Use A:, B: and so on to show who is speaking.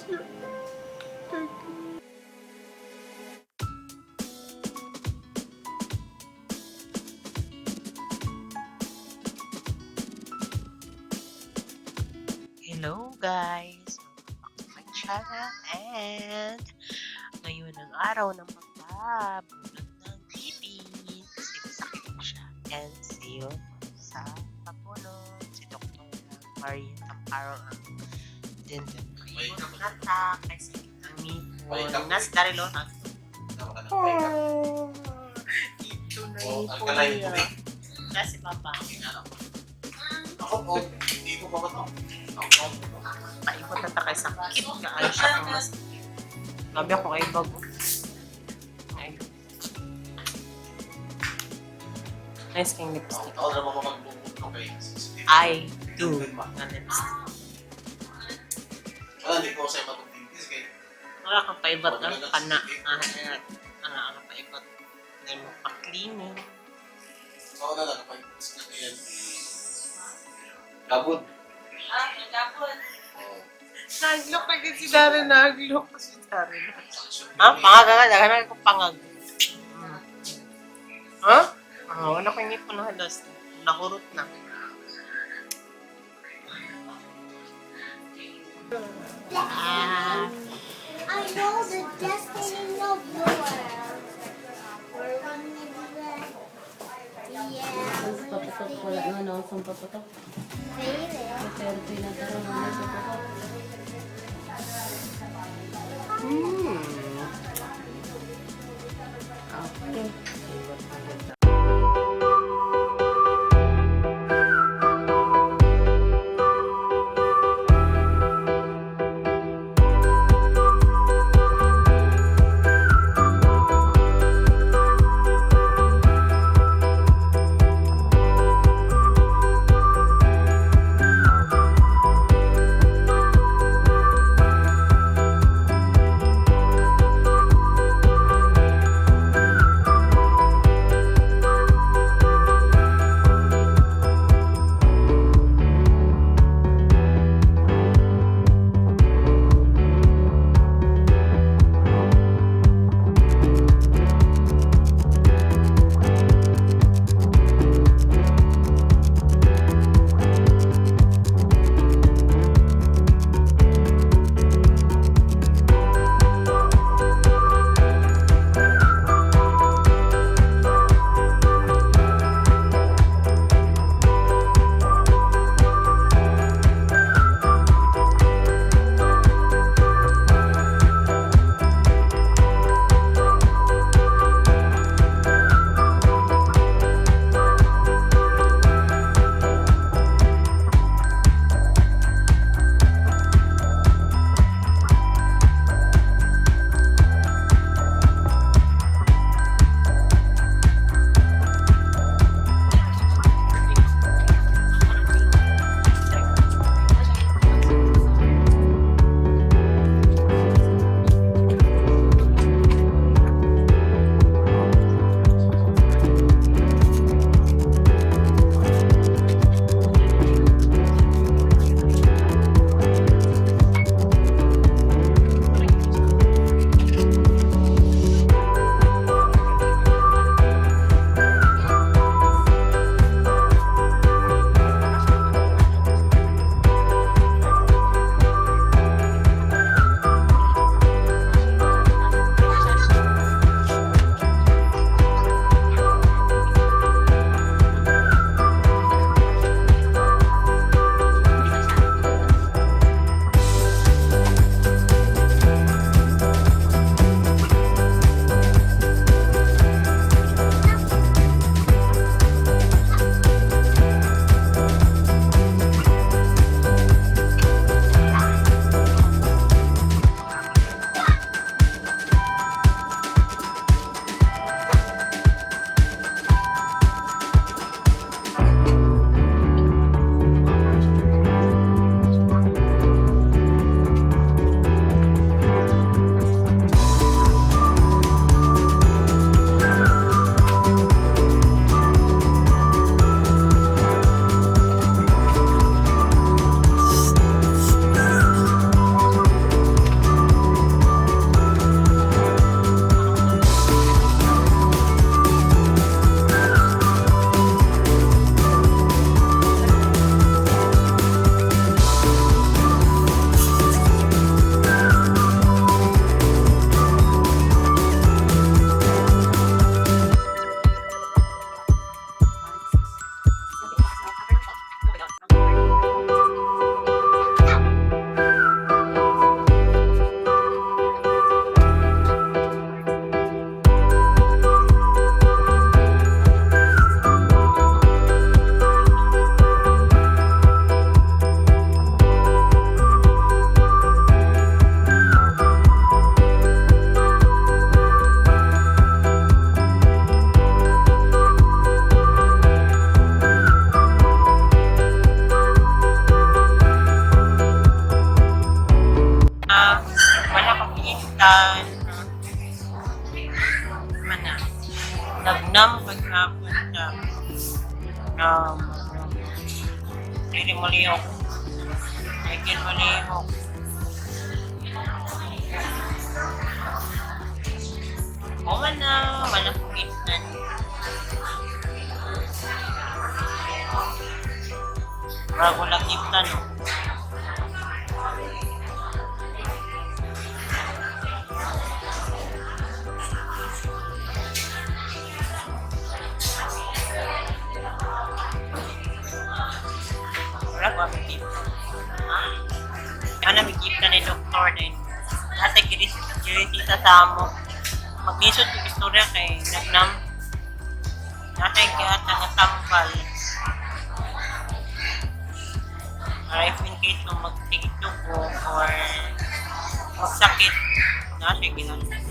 A: Hello guys! Welcome back to my channel and ngayon ang araw ng magbabulag ng ngipin kasi masakit na siya. And see you sa pagpunod si Dr. Maria Tamparo ang dental nata kasi ang ngipon. Nasa darilo na. Ito na ngipon niya. Kasi papa.
B: Ako, hindi ko ba ito?
A: Paikot na takay sa kit ka. Ay siya ang mas. Gabi ako kay bago. Ay. Nice kang lipstick.
B: Ako naman ko magbubog ko kay
A: I do na lipstick.
B: hindi ko sa'yo matutindis kay
A: Wala kang paibot ng pana. Ang paibot. Hindi mo pa-cleaning.
B: ako na lang kapag-ibis na ngayon. Gabod.
C: Gabon.
A: Naglok na si Darren. Naglok na si Darren. Pangag nga. Daghan ko pangag. Ha? Wala ko ngipon na halos. Nahurot na.
D: I know the destiny of the world. We're running back. Yeah.
C: Paputok ko lang, ano, sa paputok.
D: Baby.
C: Pero pinagkaroon mo na paputok.
A: Okay. hospital. Mana? Nagnam pagkapon siya. Hindi malihok. Hindi malihok. Wala na. Wala kong gitnan. Bago lang gitnan, no? Wala ko ang gitnan. Kaya na may gitnan ni doktor din. Nasa girisita sa amo. Maglisod yung istorya kay nagnam. Nasa ikat ang sampal. Para if in case nung magtigitog or magsakit, nasa ikat.